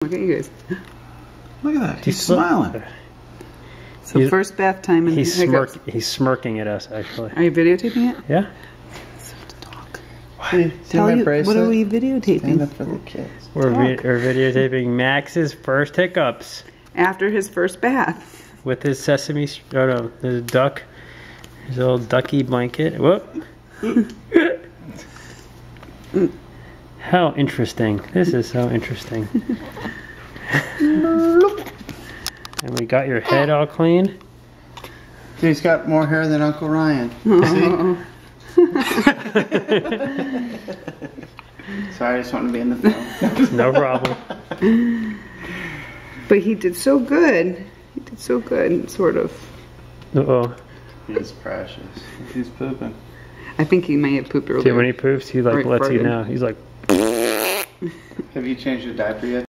Look at you guys. Look at that. He's smiling. So first bath time in he's smirking at us, actually. Are you videotaping it? Yeah. Tell you, what are we videotaping? Stand up for the kids. We're videotaping Max's first hiccups. After his first bath. With his sesame, oh no, his duck, his little ducky blanket. Whoop. How interesting. This is so interesting. And we got your head all clean. He's got more hair than Uncle Ryan. Oh. Sorry, I just wanted to be in the film. No problem. But he did so good. He did so good, sort of. Uh-oh. He's precious. He's pooping. I think he may have pooped earlier. See, when he poops, he like lets you know. He's like... Have you changed your diaper yet?